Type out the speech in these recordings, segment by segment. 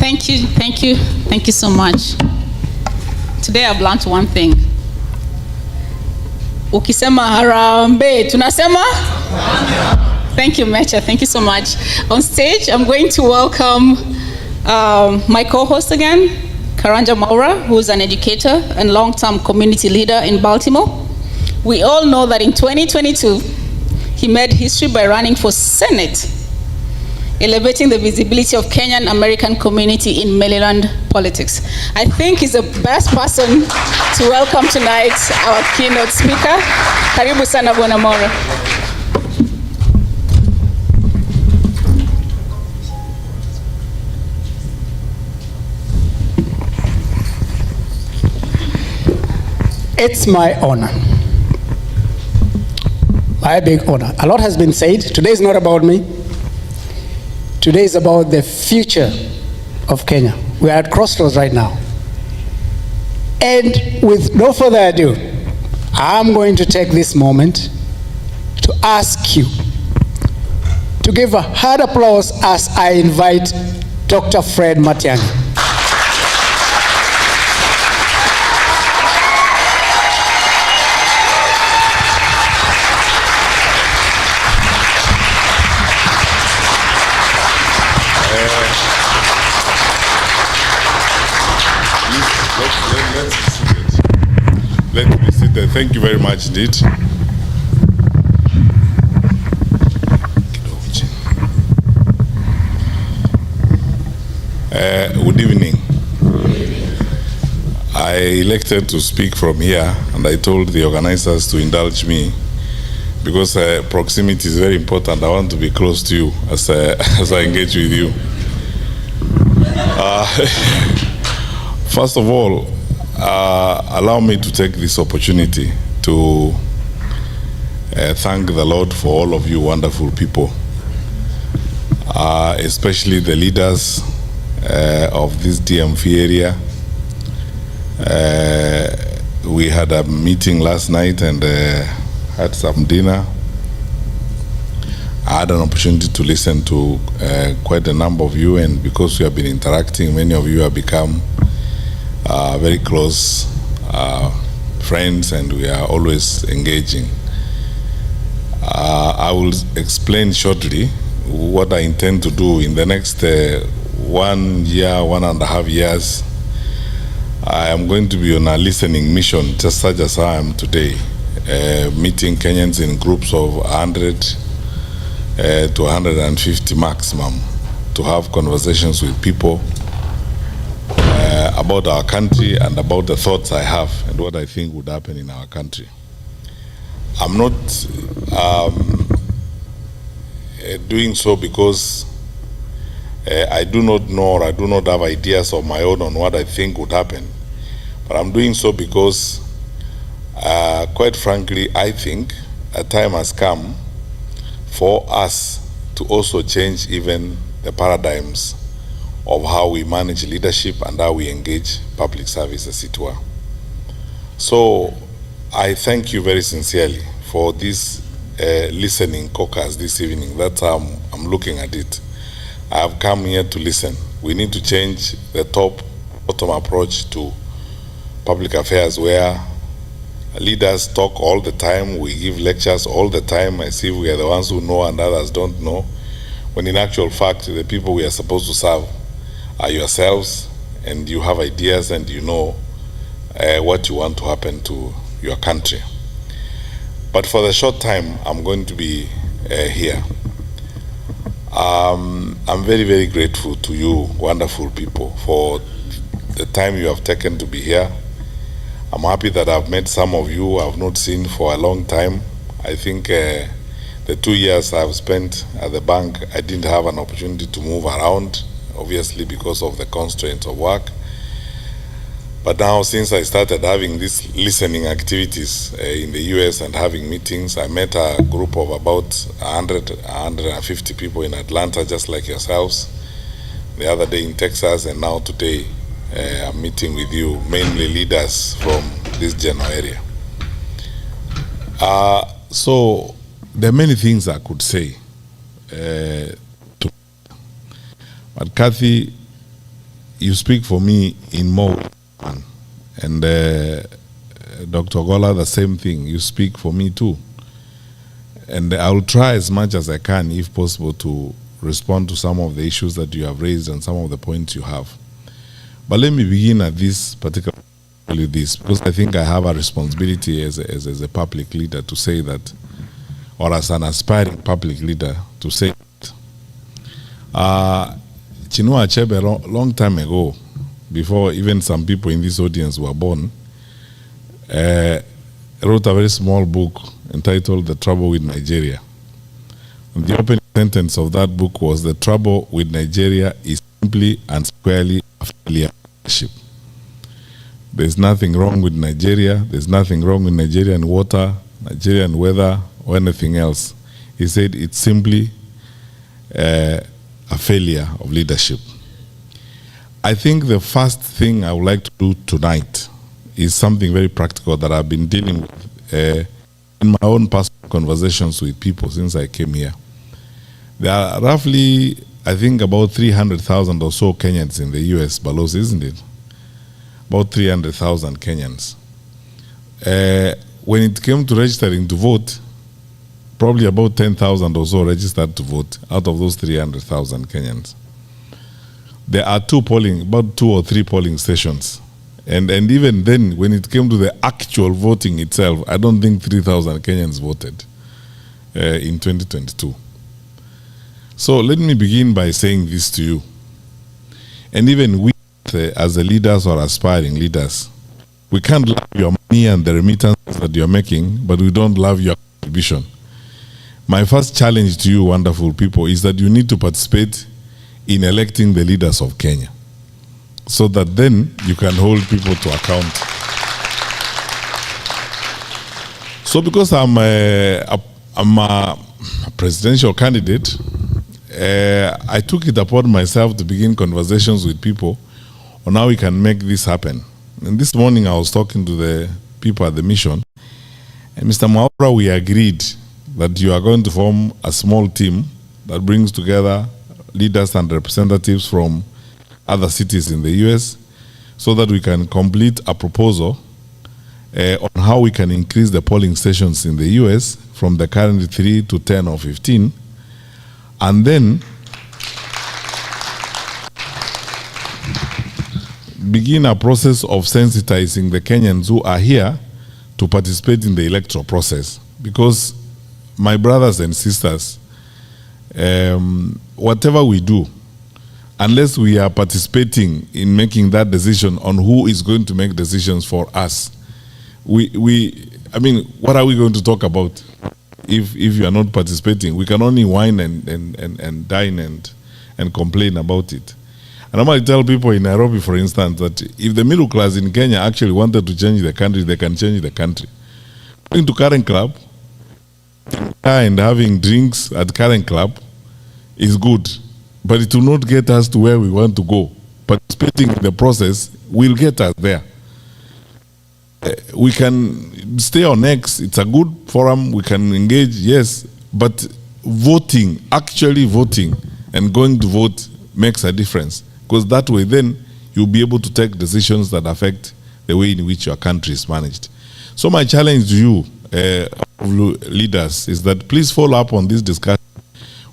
Thank you so much. Today I've learned one thing. Ukisema harambe, tunasema? Thank you, Mecha. Thank you so much. On stage, I'm going to welcome my co-host again, Karanja Maura, who's an educator and long-term community leader in Baltimore. We all know that in 2022, he made history by running for Senate, elevating the visibility of Kenyan American community in Maryland politics. I think he's the best person to welcome tonight, our keynote speaker. Karibu sana Bwana Maura. It's my honor. My big honor. A lot has been said. Today is not about me. Today is about the future of Kenya. We are at crossroads right now. And with no further ado, I'm going to take this moment to ask you to give a hard applause as I invite Dr. Fred Matiang'i. Let's be seated. Thank you very much, indeed. Good evening. I elected to speak from here, and I told the organizers to indulge me because proximity is very important. I want to be close to you as I engage with you. First of all, allow me to take this opportunity to thank the Lord for all of you wonderful people, especially the leaders of this DMV area. We had a meeting last night and had some dinner. I had an opportunity to listen to quite a number of you, and because we have been interacting, many of you have become very close friends, and we are always engaging. I will explain shortly what I intend to do in the next 1 year, 1.5 years. I am going to be on a listening mission, just such as I am today, meeting Kenyans in groups of 100 to 150 maximum, to have conversations with people about our country and about the thoughts I have and what I think would happen in our country. I'm not doing so because I do not know, or I do not have ideas of my own on what I think would happen. But I'm doing so because, quite frankly, I think a time has come for us to also change even the paradigms of how we manage leadership and how we engage public service, as it were. So I thank you very sincerely for this listening caucus this evening. That's how I'm looking at it. I have come here to listen. We need to change the top-bottom approach to public affairs, where leaders talk all the time, we give lectures all the time as if we are the ones who know and others don't know, when in actual fact the people we are supposed to serve are yourselves, and you have ideas and you know what you want to happen to your country. But for the short time I'm going to be here, I'm very, very grateful to you wonderful people for the time you have taken to be here. I'm happy that I've met some of you I've not seen for a long time. I think the 2 years I've spent at the bank, I didn't have an opportunity to move around, obviously because of the constraints of work. But now, since I started having these listening activities in the US and having meetings, I met a group of about 150 people in Atlanta, just like yourselves, the other day in Texas, and now today I'm meeting with you, mainly leaders from this general area. So there are many things I could say, but Kathy, you speak for me in more, and Dr. Gola, the same thing. You speak for me too. And I will try as much as I can, if possible, to respond to some of the issues that you have raised and some of the points you have. But let me begin at this particular with this, because I think I have a responsibility as a public leader to say that, or as an aspiring public leader to say that. Chinua Achebe, long time ago, before even some people in this audience were born, wrote a very small book entitled The Trouble with Nigeria. And the opening sentence of that book was, "The trouble with Nigeria is simply and squarely a failure of leadership." There's nothing wrong with Nigeria. There's nothing wrong with Nigerian water, Nigerian weather, or anything else. He said it's simply a failure of leadership. I think the first thing I would like to do tonight is something very practical that I've been dealing with in my own personal conversations with people since I came here. There are roughly, I think, about 300,000 or so Kenyans in the US, Balos, isn't it? About 300,000 Kenyans. When it came to registering to vote, probably about 10,000 or so registered to vote out of those 300,000 Kenyans. There are about 2 or 3 polling stations. And even then, when it came to the actual voting itself, I don't think 3,000 Kenyans voted in 2022. So let me begin by saying this to you. And even we, as the leaders or aspiring leaders, we can't love your money and the remittances that you're making, but we don't love your contribution. My first challenge to you, wonderful people, is that you need to participate in electing the leaders of Kenya, so that then you can hold people to account. So because I'm a presidential candidate, I took it upon myself to begin conversations with people on how we can make this happen. And this morning I was talking to the people at the mission, and Mr. Mwaura, we agreed that you are going to form a small team that brings together leaders and representatives from other cities in the US, so that we can complete a proposal on how we can increase the polling stations in the US from the current 3 to 10 or 15, and then begin a process of sensitizing the Kenyans who are here to participate in the electoral process. Because, my brothers and sisters, whatever we do, unless we are participating in making that decision on who is going to make decisions for us, I mean, what are we going to talk about if you are not participating? We can only whine and dine and complain about it. And I might tell people in Nairobi, for instance, that if the middle class in Kenya actually wanted to change the country, they can change the country. Going to Karen Club and having drinks at Karen Club is good, but it will not get us to where we want to go. Participating in the process will get us there. We can stay on X, it's a good forum, we can engage, yes, but voting, actually voting and going to vote makes a difference, because that way then you'll be able to take decisions that affect the way in which your country is managed. So my challenge to you, leaders, is that please follow up on this discussion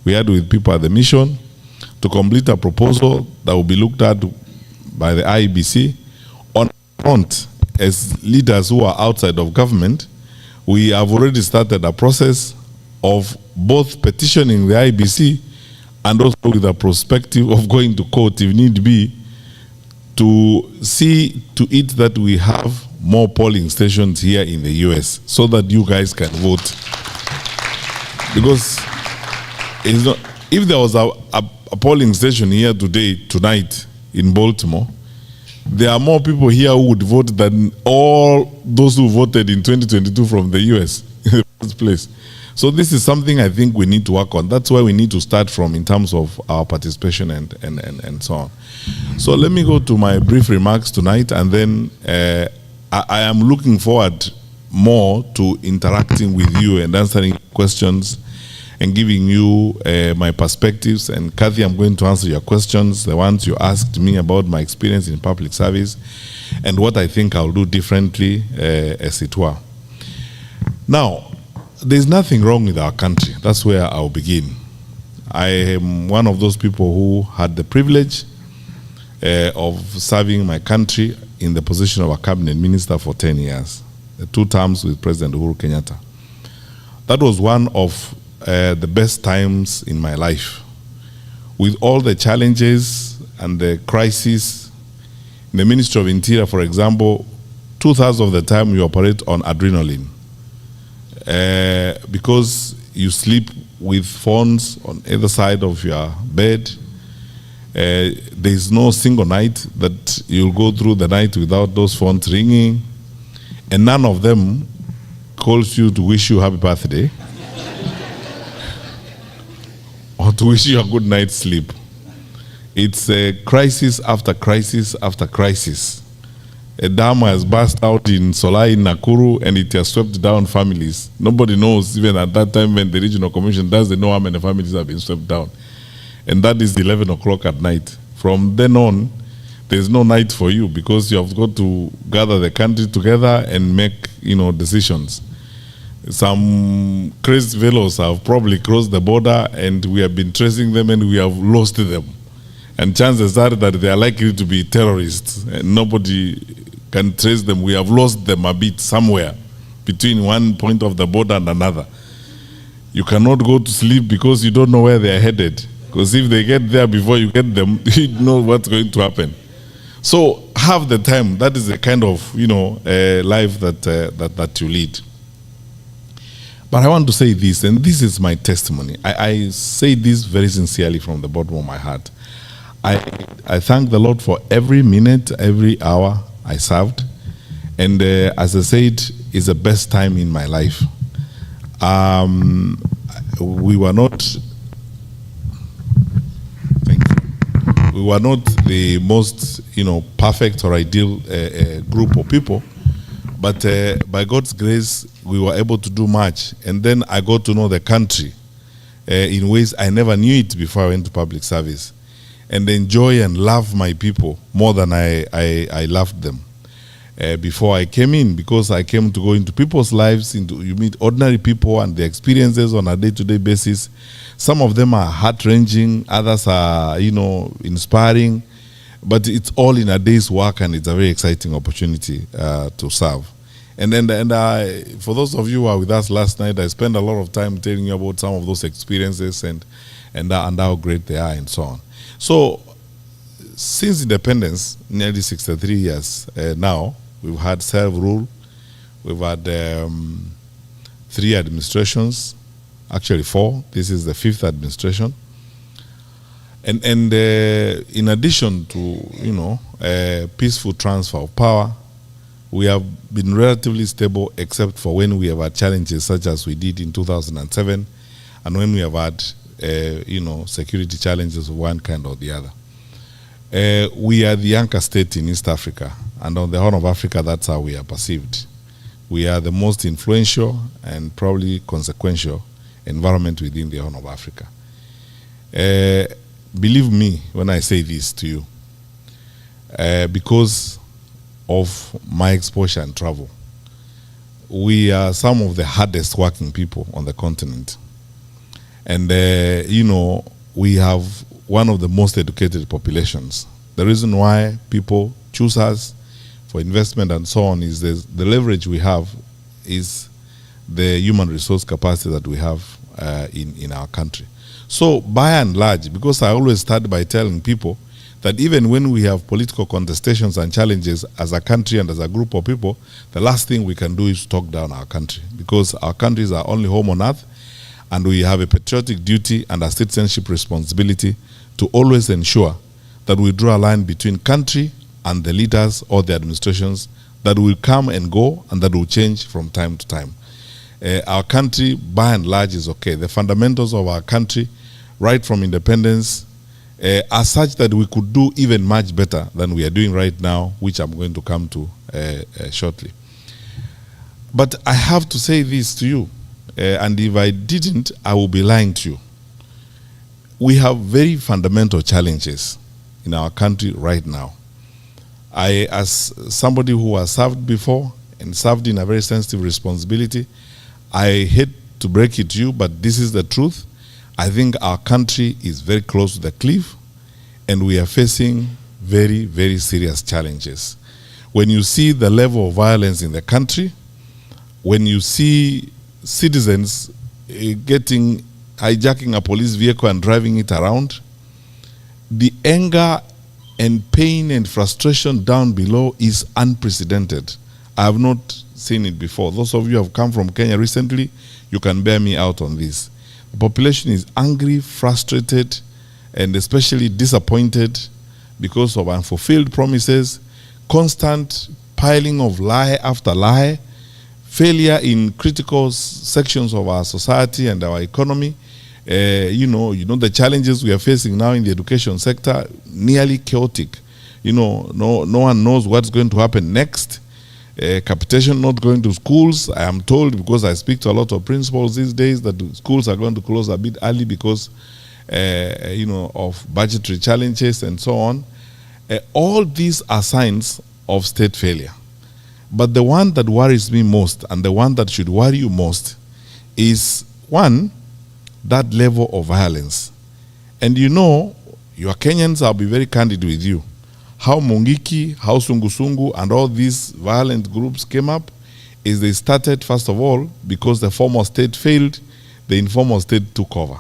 we had with people at the mission to complete a proposal that will be looked at by the IEBC. On front, as leaders who are outside of government, we have already started a process of both petitioning the IEBC and also with a perspective of going to court if need be, to see to it that we have more polling stations here in the US so that you guys can vote. Because it's not, if there was a polling station here tonight in Baltimore, there are more people here who would vote than all those who voted in 2022 from the US in the first place. So this is something I think we need to work on. That's where we need to start from in terms of our participation and so on. So let me go to my brief remarks tonight, and then I am looking forward more to interacting with you and answering questions and giving you my perspectives. And Kathy, I'm going to answer your questions, the ones you asked me about my experience in public service and what I think I'll do differently, as it were. Now, there's nothing wrong with our country. That's where I'll begin. I am one of those people who had the privilege of serving my country in the position of a cabinet minister for 10 years, 2 terms with President Uhuru Kenyatta. That was one of the best times in my life. With all the challenges and the crises, in the Ministry of Interior, for example, 2/3 of the time you operate on adrenaline. Because you sleep with phones on either side of your bed. There's no single night that you'll go through the night without those phones ringing, and none of them calls you to wish you happy birthday or to wish you a good night's sleep. It's a crisis after crisis after crisis. A dam has burst out in Solai, in Nakuru, and it has swept down families. Nobody knows, even at that time when the regional commission does, they know how many families have been swept down. And that is 11 o'clock at night. From then on, there's no night for you because you have got to gather the country together and make, decisions. Some crazy fellows have probably crossed the border, and we have been tracing them, and we have lost them. And chances are that they are likely to be terrorists, and nobody can trace them. We have lost them a bit somewhere between one point of the border and another. You cannot go to sleep because you don't know where they are headed. Because if they get there before you get them, you know what's going to happen. So have the time. That is the kind of life that you lead. But I want to say this, and this is my testimony. I say this very sincerely from the bottom of my heart. I thank the Lord for every minute, every hour I served. And as I said, it's the best time in my life. We were not the most, perfect or ideal group of people. But by God's grace, we were able to do much. And then I got to know the country in ways I never knew it before I went to public service. And enjoy and love my people more than I loved them before I came in, because I came to go into people's lives. You meet ordinary people and their experiences on a day-to-day basis. Some of them are heart-wrenching, others are, inspiring, but it's all in a day's work, and it's a very exciting opportunity to serve. And for those of you who were with us last night, I spent a lot of time telling you about some of those experiences and how great they are and so on. So, since independence, nearly 63 years now, we've had self-rule, we've had 3 administrations, actually 4. This is the 5th administration. And in addition to, peaceful transfer of power, we have been relatively stable, except for when we have had challenges such as we did in 2007, and when we have had security challenges of one kind or the other. We are the anchor state in East Africa, and on the Horn of Africa, that's how we are perceived. We are the most influential and probably consequential environment within the Horn of Africa. Believe me when I say this to you, because of my exposure and travel, we are some of the hardest working people on the continent. And, we have one of the most educated populations. The reason why people choose us for investment and so on is the leverage we have is the human resource capacity that we have in our country. So by and large, because I always start by telling people that even when we have political contestations and challenges as a country and as a group of people, the last thing we can do is talk down our country, because our country is our only home on earth. And we have a patriotic duty and a citizenship responsibility to always ensure that we draw a line between country and the leaders or the administrations that will come and go and that will change from time to time. Our country, by and large, is okay. The fundamentals of our country, right from independence, are such that we could do even much better than we are doing right now, which I'm going to come to shortly. But I have to say this to you. and if I didn't, I would be lying to you. We have very fundamental challenges in our country right now. I, as somebody who has served before and served in a very sensitive responsibility, I hate to break it to you, but this is the truth. I think our country is very close to the cliff, and we are facing very, very serious challenges. When you see the level of violence in the country, when you see citizens hijacking a police vehicle and driving it around, the anger and pain and frustration down below is unprecedented. I have not seen it before. Those of you who have come from Kenya recently, you can bear me out on this. The population is angry, frustrated, and especially disappointed because of unfulfilled promises, constant piling of lie after lie, failure in critical sections of our society and our economy. You know the challenges we are facing now in the education sector, nearly chaotic. No one knows what's going to happen next. Capitation not going to schools. I am told, because I speak to a lot of principals these days, that schools are going to close a bit early because of budgetary challenges and so on. All these are signs of state failure. But the one that worries me most, and the one that should worry you most, is one, that level of violence. And you are Kenyans, I'll be very candid with you. How Mungiki, how Sungusungu, and all these violent groups came up is they started, first of all, because the formal state failed, the informal state took over.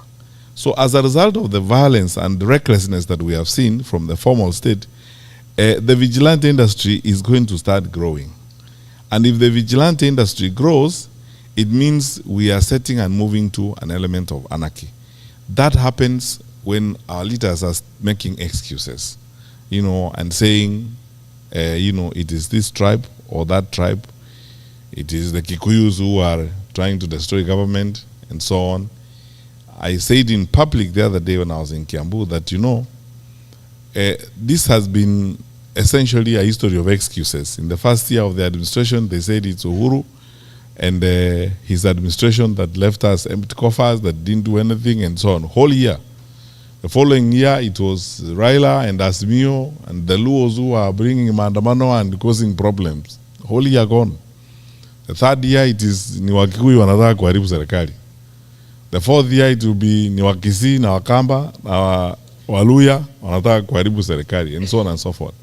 So as a result of the violence and the recklessness that we have seen from the formal state, the vigilante industry is going to start growing. And if the vigilante industry grows, it means we are setting and moving to an element of anarchy. That happens when our leaders are making excuses, and saying, it is this tribe or that tribe. It is the Kikuyus who are trying to destroy government and so on. I said in public the other day when I was in Kiambu that, this has been essentially a history of excuses. In the first year of the administration, they said it's Uhuru and his administration that left us empty coffers, that didn't do anything, and so on. Whole year. The following year, it was Raila and Asmio and the Luos who are bringing maandamano and causing problems. Whole year gone. The third year, it is ni Wakikuyu wanataka kuharibu serikali. The fourth year, it will be ni Wakisi na Wakamba na Waluya wanataka kuharibu serikali, and so on and so forth.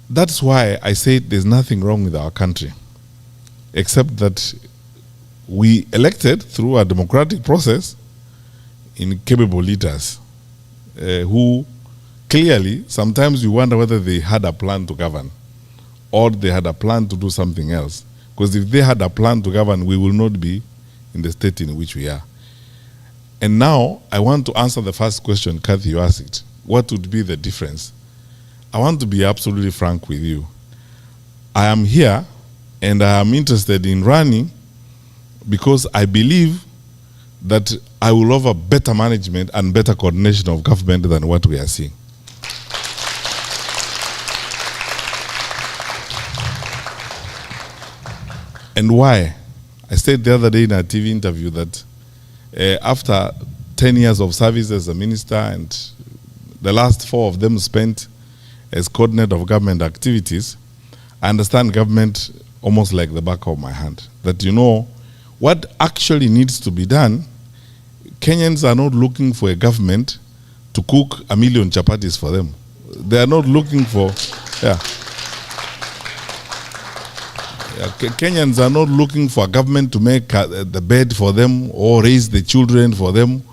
That's why I said there's nothing wrong with our country, except that we elected through a democratic process incapable leaders who clearly, sometimes you wonder whether they had a plan to govern or they had a plan to do something else. Because if they had a plan to govern, we will not be in the state in which we are. And now, I want to answer the first question, Kathy, you asked. What would be the difference? I want to be absolutely frank with you. I am here and I am interested in running because I believe that I will offer better management and better coordination of government than what we are seeing. And why? I said the other day in a TV interview that after 10 years of service as a minister, and the last 4 of them spent as coordinator of government activities, I understand government almost like the back of my hand. That what actually needs to be done. Kenyans are not looking for a government to cook 1 million chapatis for them. They are not looking for, Kenyans are not looking for a government to make the bed for them or raise the children for them.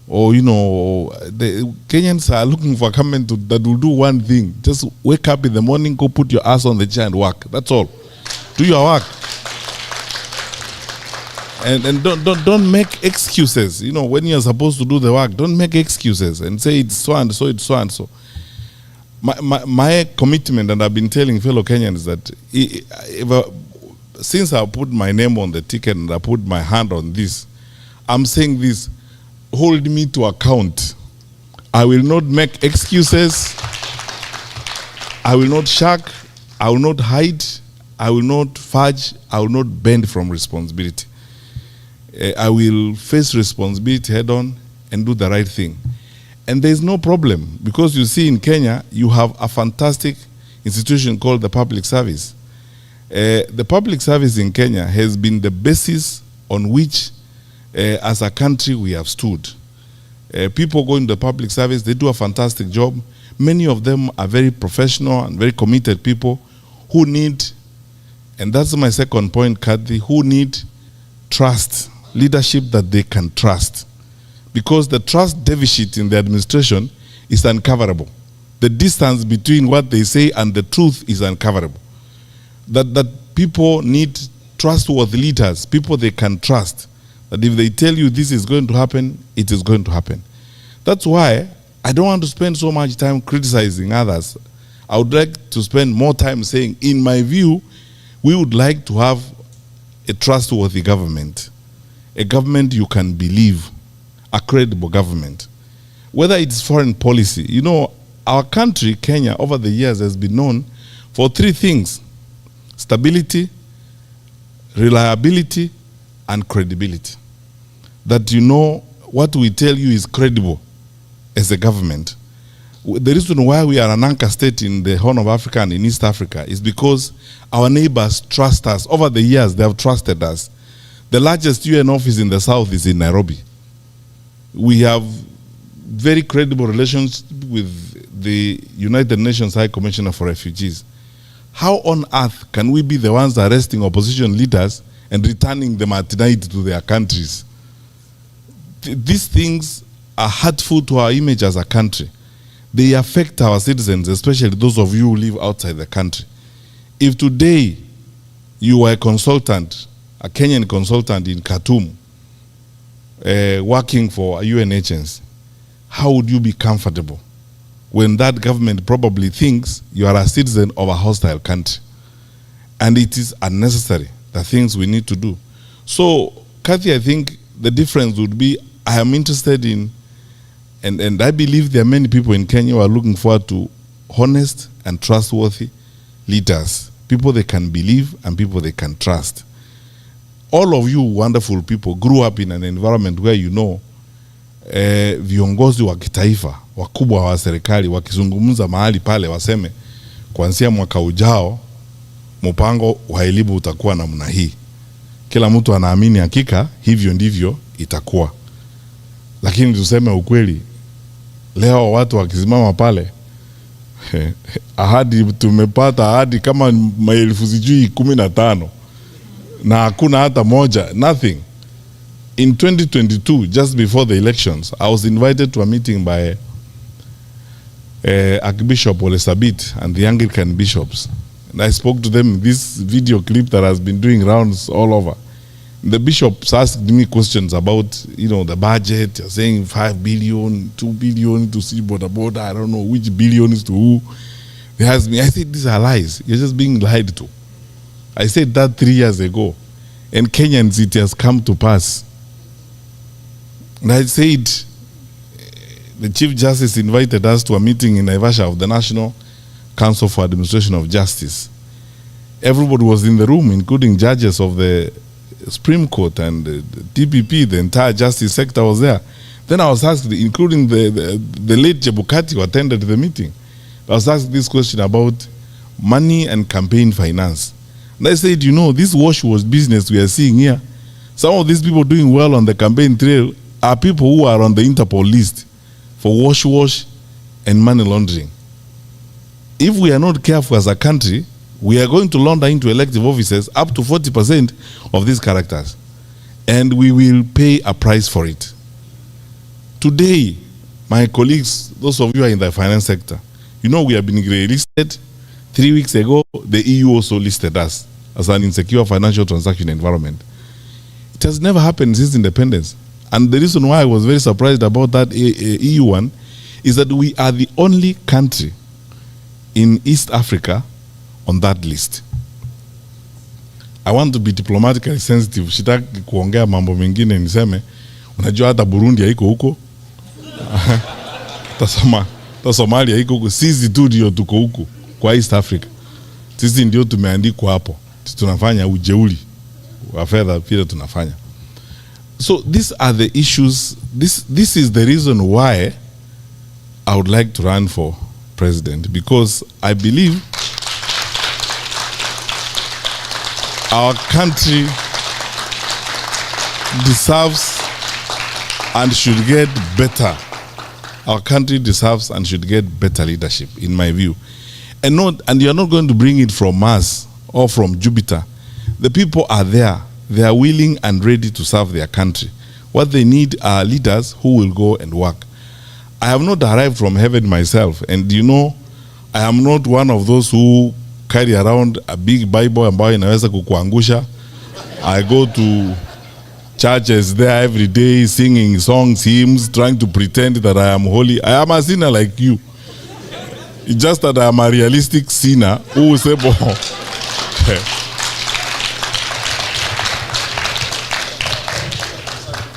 Or, the Kenyans are looking for a government that will do one thing. Just wake up in the morning, go put your ass on the chair and work. That's all. Do your work. And don't make excuses. When you're supposed to do the work, don't make excuses and say it's so and so, it's so and so. My commitment, and I've been telling fellow Kenyans that since I put my name on the ticket and I put my hand on this, I'm saying this, hold me to account. I will not make excuses. I will not shirk. I will not hide. I will not fudge. I will not bend from responsibility. I will face responsibility head on and do the right thing. And there's no problem, because you see in Kenya, you have a fantastic institution called the public service. The public service in Kenya has been the basis on which, as a country, we have stood. People go into the public service, they do a fantastic job. Many of them are very professional and very committed people who need, and that's my second point, Kathy, who need trust, leadership that they can trust. Because the trust deficit in the administration is uncoverable. The distance between what they say and the truth is uncoverable. That people need trustworthy leaders, people they can trust. That if they tell you this is going to happen, it is going to happen. That's why I don't want to spend so much time criticizing others. I would like to spend more time saying, in my view, we would like to have a trustworthy government, a government you can believe, a credible government. Whether it's foreign policy, you know, our country, Kenya, over the years has been known for three things: stability, reliability, and credibility. That you know what we tell you is credible as a government. The reason why we are an anchor state in the Horn of Africa and in East Africa is because our neighbors trust us. Over the years, they have trusted us. The largest UN office in the south is in Nairobi. We have very credible relations with the United Nations High Commissioner for Refugees. How on earth can we be the ones arresting opposition leaders and returning them at night to their countries? These things are hurtful to our image as a country. They affect our citizens, especially those of you who live outside the country. If today you were a consultant, a Kenyan consultant in Khartoum, working for a UN agency, how would you be comfortable when that government probably thinks you are a citizen of a hostile country? And it is unnecessary, the things we need to do. So, Kathy, I think the difference would be, I am interested in, and I believe there are many people in Kenya who are looking forward to honest and trustworthy leaders, people they can believe and people they can trust. All of you wonderful people grew up in an environment where you know viongozi wa kitaifa, wakubwa wa serikali wakizungumza mahali pale waseme kuanzia mwaka ujao mpango wa elimu utakuwa namna hii. Kila mtu anaamini hakika hivyo ndivyo itakuwa. Lakini tuseme ukweli, leo watu wakisimama pale, ahadi tumepata ahadi kama maelfu sijui 15 na hakuna hata moja, nothing. In 2022, just before the elections, I was invited to a meeting by Archbishop Ole Sabit and the Anglican bishops. And I spoke to them, this video clip that has been doing rounds all over. The bishops asked me questions about, you know, the budget. You're saying 5 billion, 2 billion to see border. I don't know which billion is to who. They asked me, I said, these are lies. You're just being lied to. I said that 3 years ago. And Kenyans, it has come to pass. And I said, the Chief Justice invited us to a meeting in Naivasha of the National Council for Administration of Justice. Everybody was in the room, including judges of the Supreme Court and the DPP, the entire justice sector was there. Then I was asked, including the late Chebukati who attended the meeting, I was asked this question about money and campaign finance. And I said, you know, this wash business we are seeing here, some of these people doing well on the campaign trail are people who are on the Interpol list for wash and money laundering. If we are not careful as a country, we are going to launder into elective offices up to 40% of these characters. And we will pay a price for it. Today, my colleagues, those of you who are in the finance sector, you know we have been listed. 3 weeks ago, the EU also listed us as an insecure financial transaction environment. It has never happened since independence. And the reason why I was very surprised about that EU one is that we are the only country in East Africa on that list. I want to be diplomatically sensitive. Sitaki kuongea mambo mengine niseme, unajua hata Burundi haiko huko. Ta Somalia haiko huko. Sisi tu ndio tuko huko kwa East Africa. Sisi ndio tumeandikwa hapo. Tunafanya ujeuri wa fedha pia tunafanya. So these are the issues. This is the reason why I would like to run for president, because I believe our country deserves and should get better. Our country deserves and should get better leadership, in my view. And you're not going to bring it from Mars or from Jupiter. The people are there. They are willing and ready to serve their country. What they need are leaders who will go and work. I have not arrived from heaven myself, and I am not one of those who carry around a big Bible ambayo inaweza kukuangusha. I go to churches there every day, singing songs, hymns, trying to pretend that I am holy. I am a sinner like you. It's just that I am a realistic sinner who will say,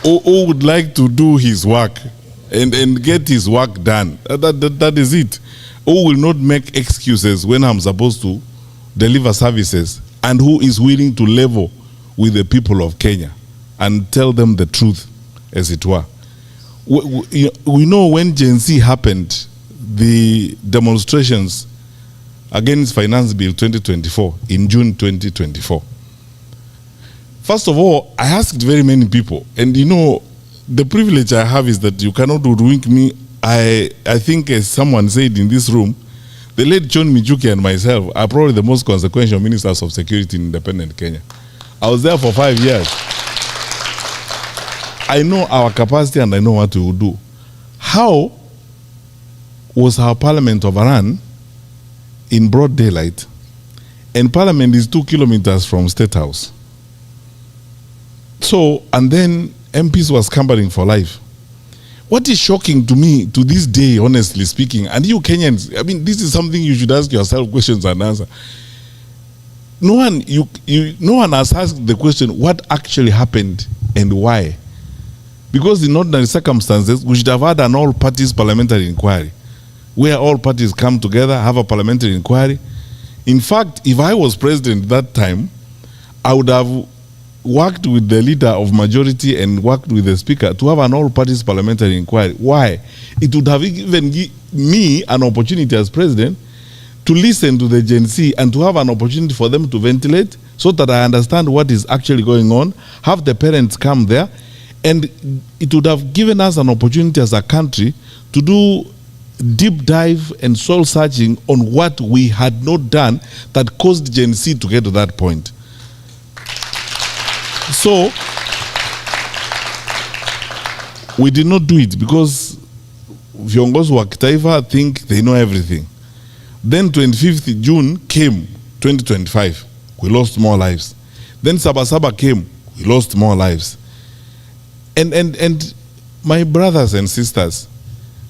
who would like to do his work and get his work done. That is it. Who will not make excuses when I'm supposed to deliver services, and who is willing to level with the people of Kenya and tell them the truth, as it were. We know when Gen Z happened, the demonstrations against Finance Bill 2024 in June 2024. First of all, I asked very many people, and the privilege I have is that you cannot hoodwink me. I think, as someone said in this room, the late John Mijuki and myself are probably the most consequential ministers of security in independent Kenya. I was there for 5 years. I know our capacity and I know what we will do. How was our parliament overrun in broad daylight, and parliament is 2 kilometers from State House? So, and then MPs were scampering for life. What is shocking to me to this day, honestly speaking, and you Kenyans, I mean, this is something you should ask yourself questions and answer. No one has asked the question, what actually happened and why? Because in ordinary circumstances, we should have had an all-parties parliamentary inquiry, where all parties come together, have a parliamentary inquiry. In fact, if I was president that time, I would have worked with the leader of majority and worked with the speaker to have an all-parties parliamentary inquiry. Why? It would have given me an opportunity as president to listen to the Gen Z and to have an opportunity for them to ventilate, so that I understand what is actually going on, have the parents come there, and it would have given us an opportunity as a country to do deep dive and soul searching on what we had not done that caused Gen Z to get to that point. So we did not do it because viongozi wa kitaifa think they know everything. Then 25th June came, 2025. We lost more lives. Then Sabasaba came. We lost more lives. And my brothers and sisters,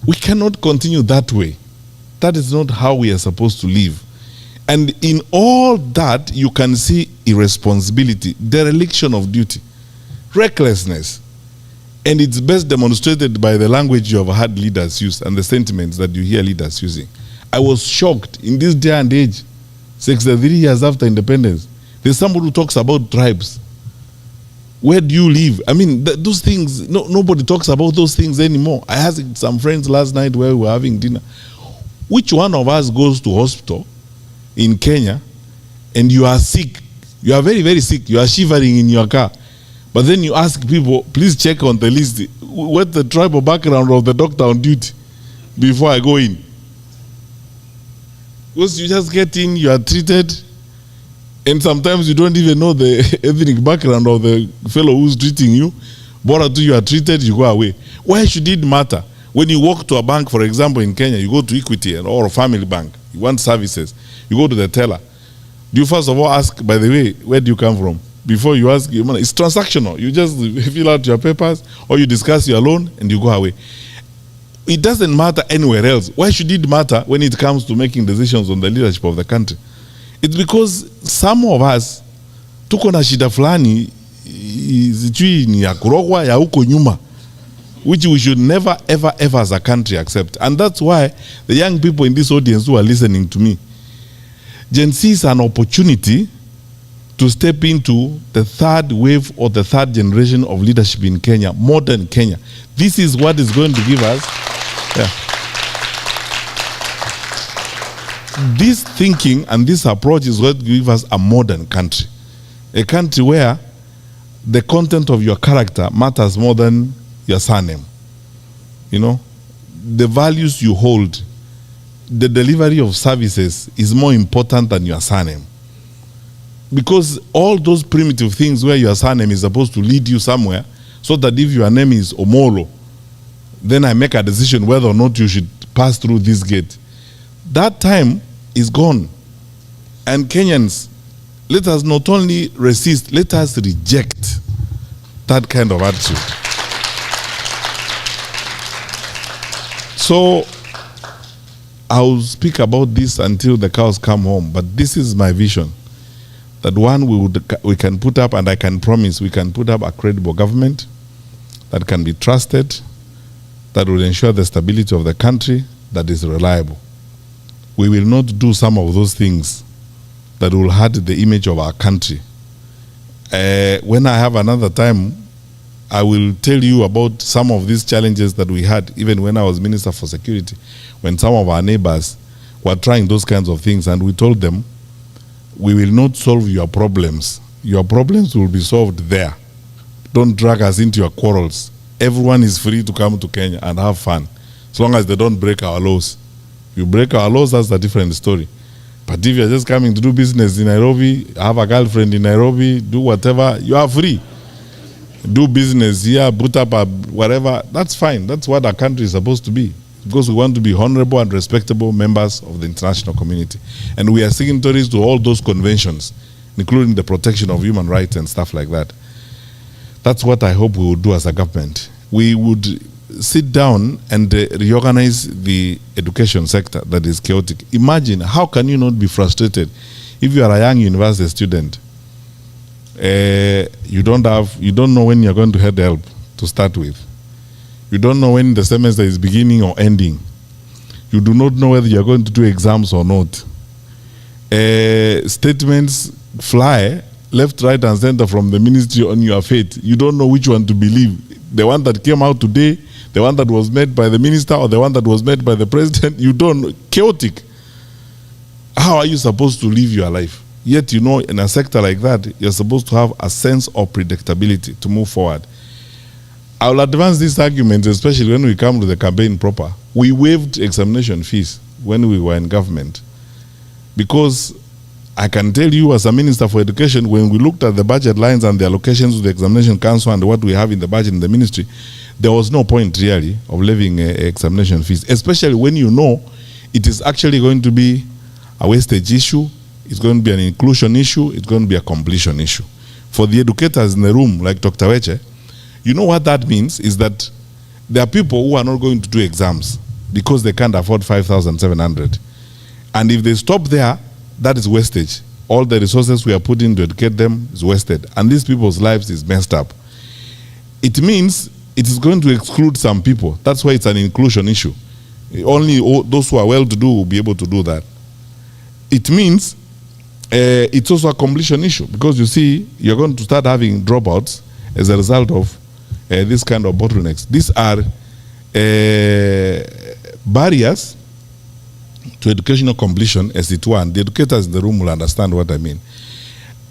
we cannot continue that way. That is not how we are supposed to live. And in all that, you can see irresponsibility, dereliction of duty, recklessness. And it's best demonstrated by the language you have heard leaders use and the sentiments that you hear leaders using. I was shocked in this day and age, 63 years after independence. There's somebody who talks about tribes. Where do you live? I mean, those things, nobody talks about those things anymore. I asked some friends last night where we were having dinner, which one of us goes to hospital in Kenya and you are sick, you are very, very sick, you are shivering in your car, but then you ask people, please check on the list, what's the tribal background of the doctor on duty before I go in? Because you just get in, you are treated, and sometimes you don't even know the ethnic background of the fellow who's treating you. Bora tu you are treated, you go away. Why should it matter? When you walk to a bank, for example, in Kenya, you go to Equity or a family bank, you want services, you go to the teller. Do you first of all ask, by the way, where do you come from? Before you ask your money, it's transactional. You just fill out your papers or you discuss your loan and you go away. It doesn't matter anywhere else. Why should it matter when it comes to making decisions on the leadership of the country? It's because some of us tuko na shida fulani sijui ni ya kurogwa ya huko nyuma, which we should never ever ever as a country accept. And that's why the young people in this audience who are listening to me, Gen Z is an opportunity to step into the third wave or the third generation of leadership in Kenya, modern Kenya. This is what is going to give us. This thinking and this approach is what give us a modern country. A country where the content of your character matters more than your surname. You know, the values you hold, the delivery of services is more important than your surname. Because all those primitive things where your surname is supposed to lead you somewhere, so that if your name is Omolo, then I make a decision whether or not you should pass through this gate. That time is gone. And Kenyans, let us not only resist, let us reject that kind of attitude. So I'll speak about this until the cows come home, but this is my vision. That one, we can put up, and I can promise, we can put up a credible government that can be trusted, that will ensure the stability of the country, that is reliable. We will not do some of those things that will hurt the image of our country. When I have another time, I will tell you about some of these challenges that we had, even when I was Minister for Security, when some of our neighbors were trying those kinds of things, and we told them, we will not solve your problems. Your problems will be solved there. Don't drag us into your quarrels. Everyone is free to come to Kenya and have fun, as long as they don't break our laws. If you break our laws, that's a different story. But if you're just coming to do business in Nairobi, have a girlfriend in Nairobi, do whatever, you are free. Do business here, put up a whatever, that's fine. That's what our country is supposed to be. Because we want to be honorable and respectable members of the international community. And we are signatories to all those conventions, including the protection of human rights and stuff like that. That's what I hope we would do as a government. We would sit down and reorganize the education sector that is chaotic. Imagine, how can you not be frustrated if you are a young university student? You don't know when you're going to have help to start with. You don't know when the semester is beginning or ending. You do not know whether you're going to do exams or not. Statements fly left, right, and center from the ministry on your fate. You don't know which one to believe. The one that came out today, the one that was made by the minister, or the one that was made by the president. You don't know. Chaotic. How are you supposed to live your life? Yet, you know, in a sector like that, you're supposed to have a sense of predictability to move forward. I will advance this argument, especially when we come to the campaign proper. We waived examination fees when we were in government. Because I can tell you, as a Minister for Education, when we looked at the budget lines and the allocations to the Examination Council and what we have in the budget in the ministry, there was no point really of levying examination fees, especially when you know it is actually going to be a wastage issue, it's going to be an inclusion issue, it's going to be a completion issue. For the educators in the room, like Dr. Weche, you know what that means is that there are people who are not going to do exams because they can't afford 5,700. And if they stop there, that is wastage. All the resources we are putting to educate them is wasted. And these people's lives is messed up. It means it is going to exclude some people. That's why it's an inclusion issue. Only those who are well-to-do will be able to do that. It means it's also a completion issue, because you see, you're going to start having dropouts as a result of this kind of bottlenecks. These are barriers to educational completion, as it were, and the educators in the room will understand what I mean.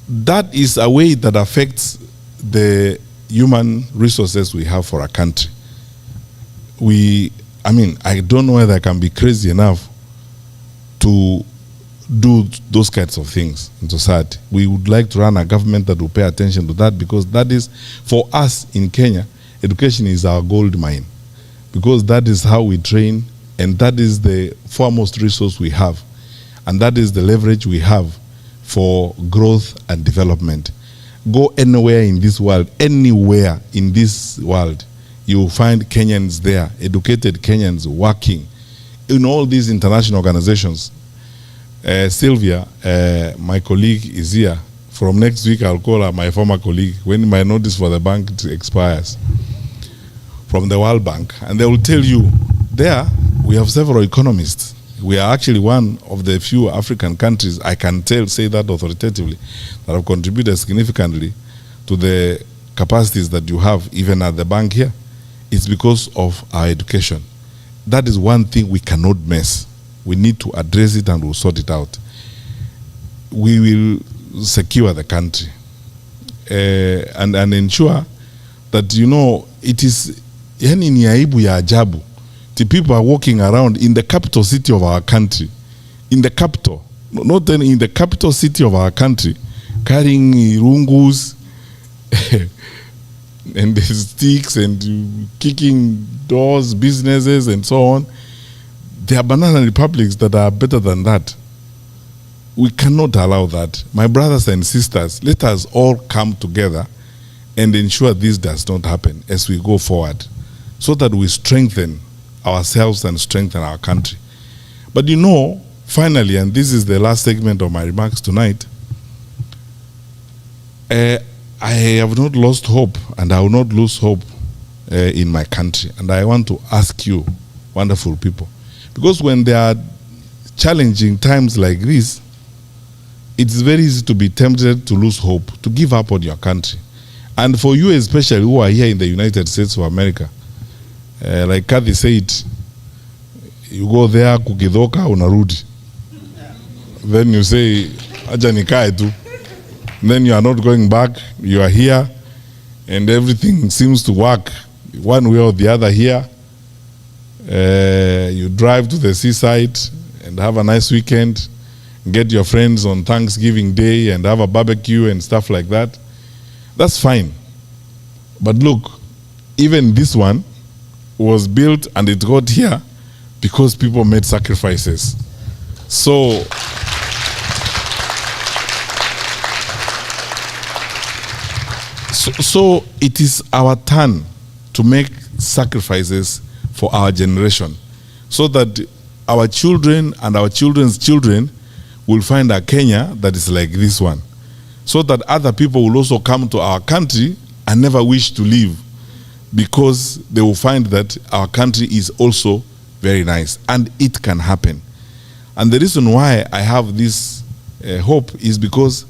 That is a way that affects the human resources we have for our country. I don't know whether I can be crazy enough to do those kinds of things in society. We would like to run a government that will pay attention to that, because that is, for us in Kenya, education is our gold mine, because that is how we train, and that is the foremost resource we have, and that is the leverage we have for growth and development. Go anywhere in this world, you will find Kenyans there, educated Kenyans working in all these international organizations. Sylvia, my colleague, is here. From next week, I'll call her my former colleague when my notice for the bank expires, from the World Bank. And they will tell you, there we have several economists We are actually one of the few African countries, I can say that authoritatively, that have contributed significantly to the capacities that you have even at the bank here. It's because of our education. That is one thing we cannot mess. We need to address it and we'll sort it out. We will secure the country and ensure that, you know, it is yani ni aibu ya ajabu. The people are walking around in the capital city of our country, in the capital, not only in the capital city of our country, carrying rungus and the sticks and kicking doors, businesses and so on. There are banana republics that are better than that. We cannot allow that. My brothers and sisters, let us all come together and ensure this does not happen as we go forward, so that we strengthen ourselves and strengthen our country. But you know, finally, and this is the last segment of my remarks tonight, I have not lost hope, and I will not lose hope in my country. And I want to ask you, wonderful people, because when there are challenging times like this, it's very easy to be tempted to lose hope, to give up on your country. And for you especially who are here in the United States of America, like Kathy said, you go there, kukidoka, unarudi. Then you say, acha nikae tu. Then you are not going back, you are here, and everything seems to work one way or the other here. You drive to the seaside and have a nice weekend, get your friends on Thanksgiving Day and have a barbecue and stuff like that. That's fine. But look, even this one was built and it got here because people made sacrifices. So it is our turn to make sacrifices for our generation, so that our children and our children's children will find a Kenya that is like this one, so that other people will also come to our country and never wish to leave, because they will find that our country is also very nice, and it can happen. And the reason why I have this hope is because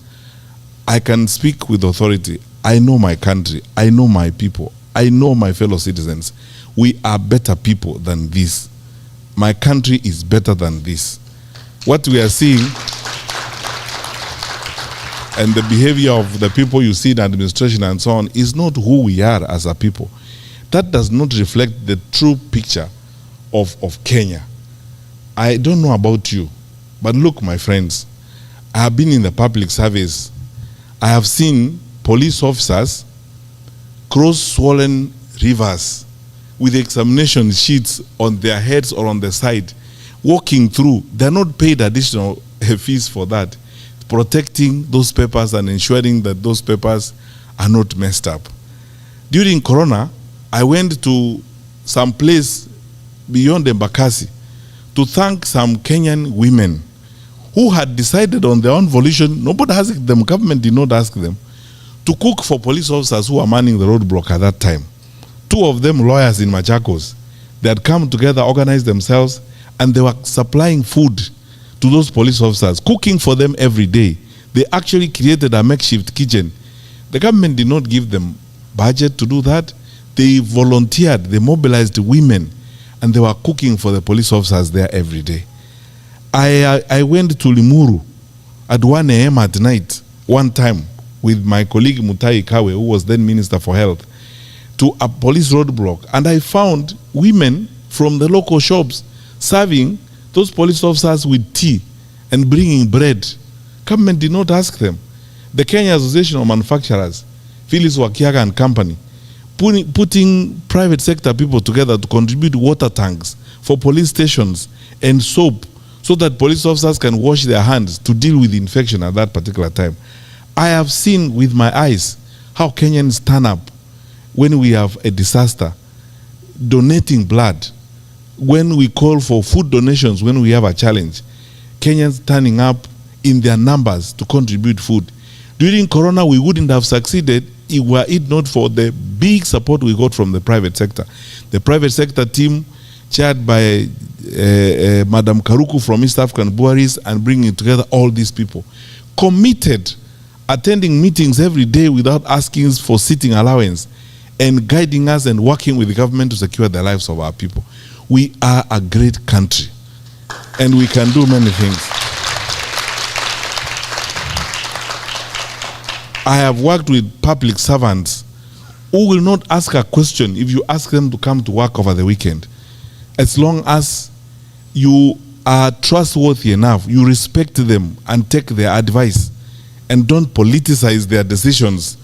I can speak with authority. I know my country, I know my people, I know my fellow citizens. We are better people than this. My country is better than this. What we are seeing and the behavior of the people you see in administration and so on is not who we are as a people. That does not reflect the true picture of Kenya. I don't know about you, but look, my friends, I have been in the public service. I have seen police officers cross swollen rivers with examination sheets on their heads or on the side, walking through. They're not paid additional fees for that, protecting those papers and ensuring that those papers are not messed up. During Corona, I went to some place beyond Embakasi to thank some Kenyan women who had decided on their own volition, nobody asked them, government did not ask them, to cook for police officers who were manning the roadblock at that time. Two of them lawyers in Machakos. They had come together, organized themselves, and they were supplying food to those police officers, cooking for them every day. They actually created a makeshift kitchen. The government did not give them budget to do that. They volunteered, they mobilized women, and they were cooking for the police officers there every day. I went to Limuru at 1 a.m. at night, one time, with my colleague Mutai Kawe, who was then Minister for Health, to a police roadblock. And I found women from the local shops serving those police officers with tea and bringing bread. Government did not ask them. The Kenya Association of Manufacturers, Phyllis Wakiaga and Company, putting private sector people together to contribute water tanks for police stations and soap so that police officers can wash their hands to deal with infection at that particular time. I have seen with my eyes how Kenyans turn up when we have a disaster, donating blood, when we call for food donations, when we have a challenge. Kenyans turning up in their numbers to contribute food. During Corona, we wouldn't have succeeded were it not for the big support we got from the private sector. The private sector team, chaired by Madam Karuku from East African Breweries and bringing together all these people. Committed, attending meetings every day without asking for sitting allowance and guiding us and working with the government to secure the lives of our people. We are a great country and we can do many things. I have worked with public servants who will not ask a question if you ask them to come to work over the weekend. As long as you are trustworthy enough, you respect them and take their advice and don't politicize their decisions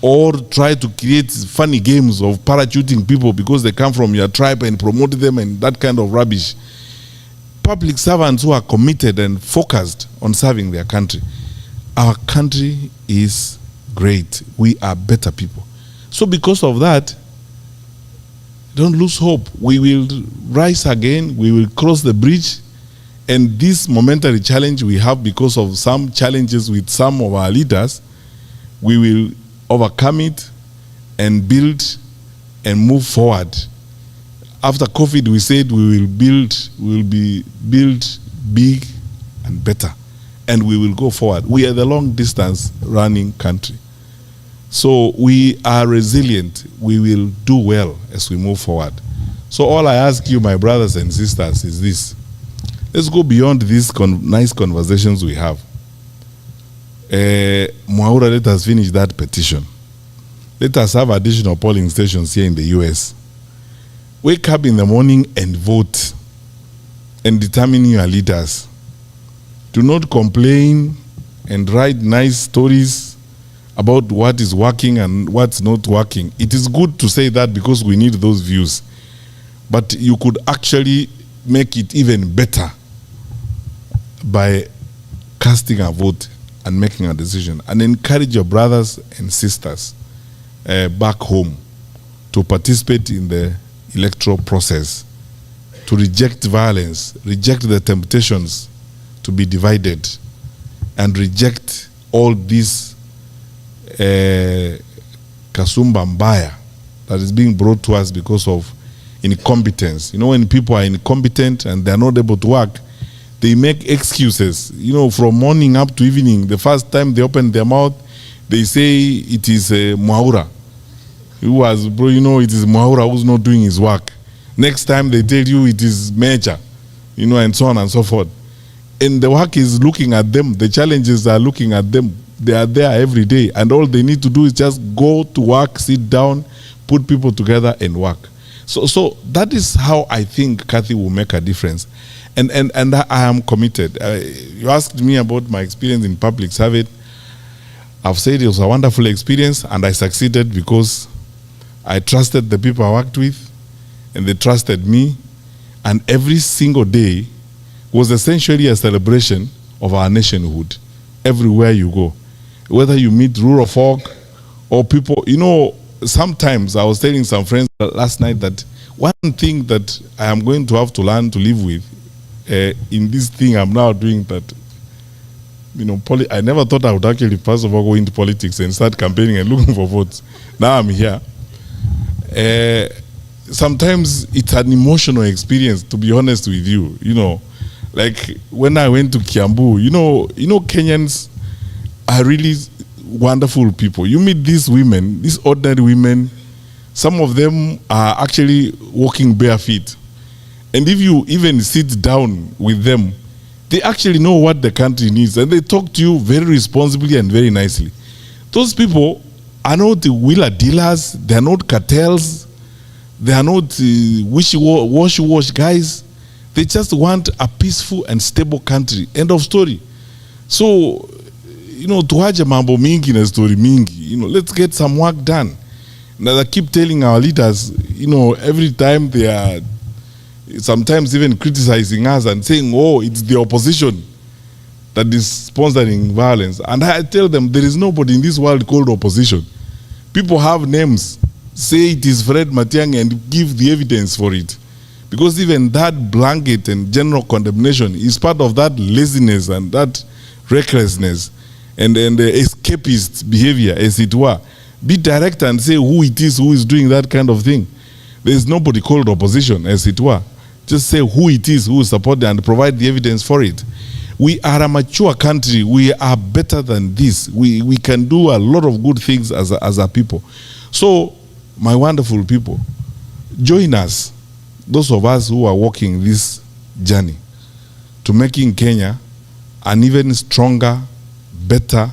or try to create funny games of parachuting people because they come from your tribe and promote them and that kind of rubbish. Public servants who are committed and focused on serving their country. Our country is great. We are better people. So because of that, don't lose hope. We will rise again. We will cross the bridge. And this momentary challenge we have because of some challenges with some of our leaders, we will overcome it and build and move forward. After COVID, we said we will be built big and better. And we will go forward. We are the long distance running country. So we are resilient. We will do well as we move forward. So all I ask you, my brothers and sisters, is this. Let's go beyond these nice conversations we have. Mwaura, let us finish that petition. Let us have additional polling stations here in the US. Wake up in the morning and vote and determine your leaders. Do not complain and write nice stories about what is working and what's not working. It is good to say that because we need those views. But you could actually make it even better by casting a vote and making a decision. And encourage your brothers and sisters back home to participate in the electoral process, to reject violence, reject the temptations to be divided, and reject all this kasumba mbaya that is being brought to us because of incompetence. You know, when people are incompetent and they are not able to work, they make excuses. You know, from morning up to evening, the first time they open their mouth, they say it is Mwaura. It is Mwaura who's not doing his work. Next time they tell you it is Major, and so on and so forth. And the work is looking at them. The challenges are looking at them. They are there every day. And all they need to do is just go to work, sit down, put people together and work. So that is how I think Kathy will make a difference. And I am committed. You asked me about my experience in public service. I've said it was a wonderful experience and I succeeded because I trusted the people I worked with and they trusted me. And every single day was essentially a celebration of our nationhood everywhere you go. Whether you meet rural folk or people, sometimes I was telling some friends last night that one thing that I am going to have to learn to live with in this thing I'm now doing, that, I never thought I would actually first of all go into politics and start campaigning and looking for votes. Now I'm here. Sometimes it's an emotional experience, to be honest with you, Like when I went to Kiambu, Kenyans are really wonderful people. You meet these women, these ordinary women, some of them are actually walking bare feet. And if you even sit down with them, they actually know what the country needs and they talk to you very responsibly and very nicely. Those people are not wheeler dealers, they are not cartels, they are not washy-wash guys. They just want a peaceful and stable country. End of story. So, tuaje mambo mingi na story mingi. Let's get some work done. Now I keep telling our leaders, every time they are sometimes even criticizing us and saying, oh, it's the opposition that is sponsoring violence. And I tell them there is nobody in this world called opposition. People have names. Say it is Fred Matiang'i and give the evidence for it. Because even that blanket and general condemnation is part of that laziness and that recklessness and the escapist behavior, as it were. Be direct and say who it is who is doing that kind of thing. There is nobody called opposition, as it were. just say who it is who supported and provide the evidence for it. We are a mature country. We are better than this. We can do a lot of good things as a people. So, my wonderful people, join us, those of us who are walking this journey to making Kenya an even stronger, better,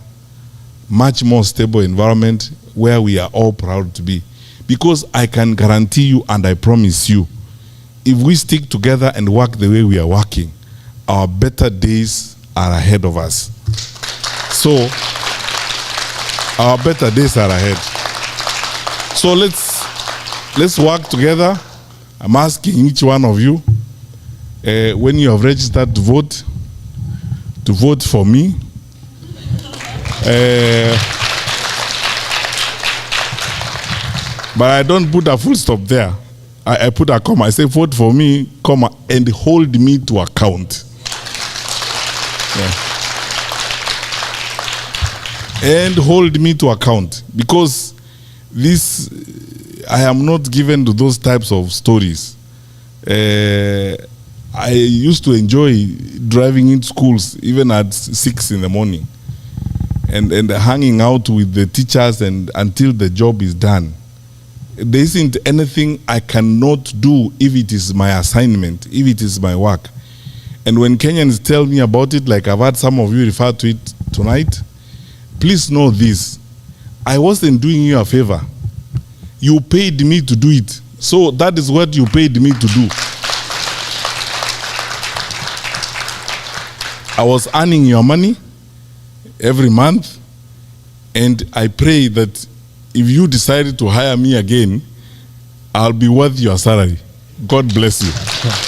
much more stable environment where we are all proud to be. Because I can guarantee you and I promise you, if we stick together and work the way we are working, our better days are ahead of us. So, our better days are ahead. So let's work together. I'm asking each one of you, when you have registered to vote for me. But I don't put a full stop there. I put a comma. I say vote for me, comma, and hold me to account. Yeah. And hold me to account, because this, I am not given to those types of stories. I used to enjoy driving in schools even at 6 in the morning and hanging out with the teachers and until the job is done. There isn't anything I cannot do if it is my assignment, if it is my work. And when Kenyans tell me about it, like I've had some of you refer to it tonight, please know this. I wasn't doing you a favor. You paid me to do it. So that is what you paid me to do. I was earning your money every month, and I pray that if you decided to hire me again, I'll be worth your salary. God bless you.